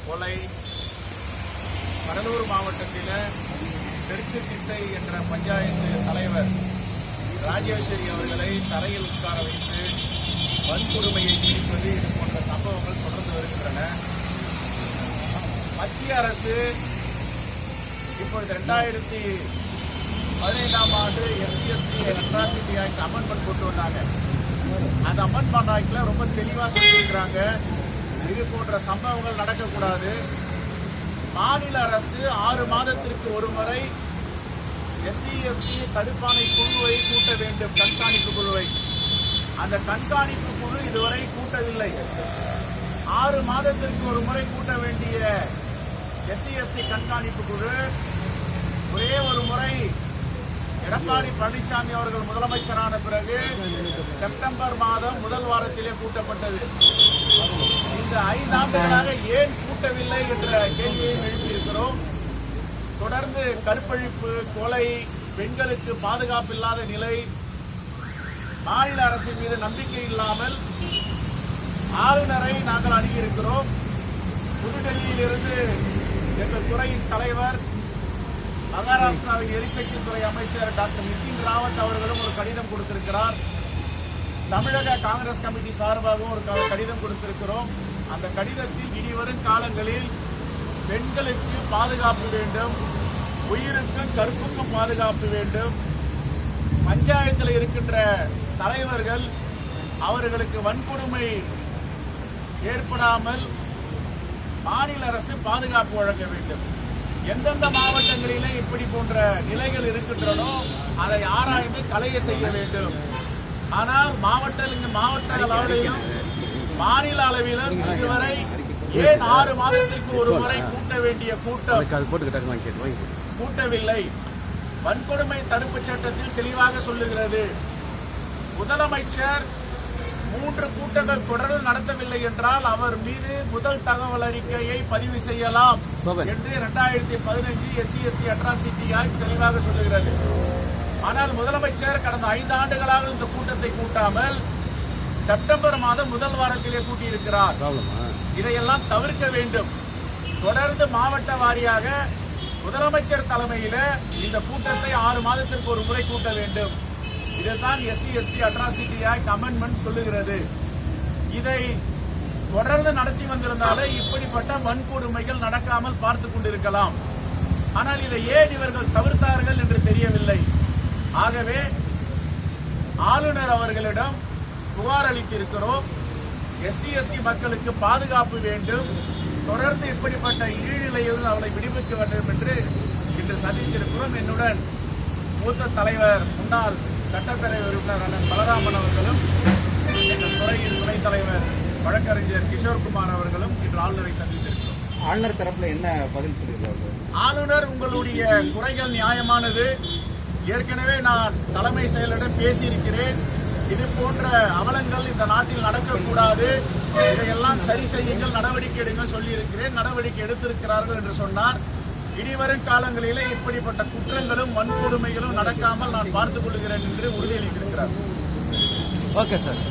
கொலை கடலூர் மாவட்டத்தில் தெற்கு திட்டை என்ற பஞ்சாயத்து தலைவர் ராஜேஸ்வரி அவர்களை தரையில் உட்கார வைத்து வன்கொடுமையை பிடிப்பது இது போன்ற சம்பவங்கள் தொடர்ந்து வருகின்றன. மத்திய அரசு இப்பொழுது 2015ஆம் ஆண்டு எஸ்சி அட்ராசிட்டி ஆக்ட் அமெண்ட்மெண்ட் கொண்டு வந்தாங்க. அந்த அமெண்ட்மெண்ட் ஆக்ட்ல ரொம்ப தெளிவாக சொல்லியிருக்கிறாங்க, இது போன்ற சம்பவங்கள் நடக்கக்கூடாது. மாநில அரசு 6 மாதத்திற்கு ஒரு முறை SC/ST தடுப்பாணை குழுவை கூட்ட வேண்டும், கண்காணிப்பு குழுவை. அந்த கண்காணிப்பு குழு இதுவரை கூட்டவில்லை. 6 மாதத்திற்கு ஒரு முறை கூட்ட வேண்டிய SC/ST கண்காணிப்பு குழு ஒரே ஒரு முறை எடப்பாடி பழனிசாமி அவர்கள் முதலமைச்சரான பிறகு செப்டம்பர் மாதம் முதல் வாரத்திலே கூட்டப்பட்டது. இந்த 5 ஆண்டுகளாக ஏன் கூட்டவில்லை என்ற கேள்வியை எழுப்பியிருக்கிறோம். தொடர்ந்து கற்பழிப்பு, கொலை, பெண்களுக்கு பாதுகாப்பு இல்லாத நிலை, மாநில அரசின் மீது நம்பிக்கை இல்லாமல் ஆளுநரை நாங்கள் அணுகியிருக்கிறோம். புதுடெல்லியில் இருந்து எங்கள் துறையின் தலைவர், மகாராஷ்டிராவின் எரிசக்தி துறை அமைச்சர் டாக்டர் நிதின் ராவத் அவர்களும் ஒரு கடிதம் கொடுத்திருக்கிறார். தமிழக காங்கிரஸ் கமிட்டி சார்பாகவும் ஒரு கடிதம் கொடுத்திருக்கிறோம். அந்த கடிதத்தில் இனிவரும் காலங்களில் பெண்களுக்கு பாதுகாப்பு வேண்டும், உயிருக்கும் கற்புக்கும் பாதுகாப்பு வேண்டும். பஞ்சாயத்தில் இருக்கின்ற தலைவர்கள் அவர்களுக்கு வன்கொடுமை ஏற்படாமல் மாநில அரசு பாதுகாப்பு வழங்க வேண்டும். எந்தெந்த மாவட்டங்களிலே இப்படி போன்ற நிலைகள் இருக்கின்றனோ அதை ஆராய்ந்து களைய செய்ய வேண்டும். ஆனால் மாவட்ட அளவிலும் மாநில அளவிலும் இதுவரை ஏன் 6 மாதத்திற்கு ஒரு முறை கூட்ட வேண்டிய கூட்டம் கூட்டவில்லை? வன்கொடுமை தடுப்பு சட்டத்தில் தெளிவாக சொல்லுகிறது, முதலமைச்சர் 3 கூட்டங்கள் தொடர்ந்து நடத்தவில்லை என்றால் அவர் மீது முதல் தகவல் அறிக்கையை பதிவு செய்யலாம் என்று 2015 SC/ST அட்ராசிட்டி ஆக்ட் தெளிவாக சொல்லுகிறது. ஆனால் முதலமைச்சர் கடந்த 5 ஆண்டுகளாக இந்த கூட்டத்தை கூட்டாமல் செப்டம்பர் மாதம் முதல் வாரத்திலே கூட்டியிருக்கிறார். இதையெல்லாம் தவிர்க்க வேண்டும். தொடர்ந்து மாவட்ட வாரியாக முதலமைச்சர் தலைமையில இந்த கூட்டத்தை 6 மாதத்திற்கு ஒரு முறை கூட்ட வேண்டும். இதுதான் SC/ST அட்ராசிட்டி ஆக்ட் அமெண்ட்மெண்ட் சொல்லுகிறது. இதை தொடர்ந்து நடத்தி வந்திருந்தாலே இப்படிப்பட்ட வன்கொடுமைகள் நடக்காமல் பார்த்துக் கொண்டிருக்கலாம். ஆனால் இதை ஏன் இவர்கள் தவிர்த்தார்கள் என்று தெரியவில்லை. ஆகவே ஆளுநர் அவர்களிடம் புகார் அளித்திருக்கிறோம். SC/ST மக்களுக்கு பாதுகாப்பு வேண்டும், தொடர்ந்து இப்படிப்பட்ட இழிநிலையில் அவளை விடுவிக்க வேண்டும் என்று இன்று சந்தித்திருக்கிறோம். என்னுடன் மூத்த தலைவர், முன்னாள் சட்டப்பேரவை உறுப்பினர் அண்ணன் பலராமன் அவர்களும், எங்கள் துறையின் துணைத் தலைவர் வழக்கறிஞர் கிஷோர்குமார் அவர்களும் இன்று ஆளுநரை சந்தித்திருக்கிறோம். ஆளுநர் தரப்புல என்ன பதில் சொல்லியிருக்காரு? ஆளுநர், உங்களுடைய குறைகள் நியாயமானது. ஏற்கனவே நான் தலைமை செயலரிடம் பேசியிருக்கிறேன். இது போன்ற அவலங்கள் இந்த நாட்டில் நடக்கக்கூடாது, இதையெல்லாம் சரி செய்யுங்கள், நடவடிக்கை எடுங்கள் சொல்லியிருக்கிறேன். நடவடிக்கை எடுத்திருக்கிறார்கள் என்று சொன்னார். இனிவரும் காலங்களிலே இப்படிப்பட்ட குற்றங்களும் வன்கொடுமைகளும் நடக்காமல் நான் பார்த்துக் கொள்கிறேன் என்று உறுதியளித்திருக்கிறார். Okay sir.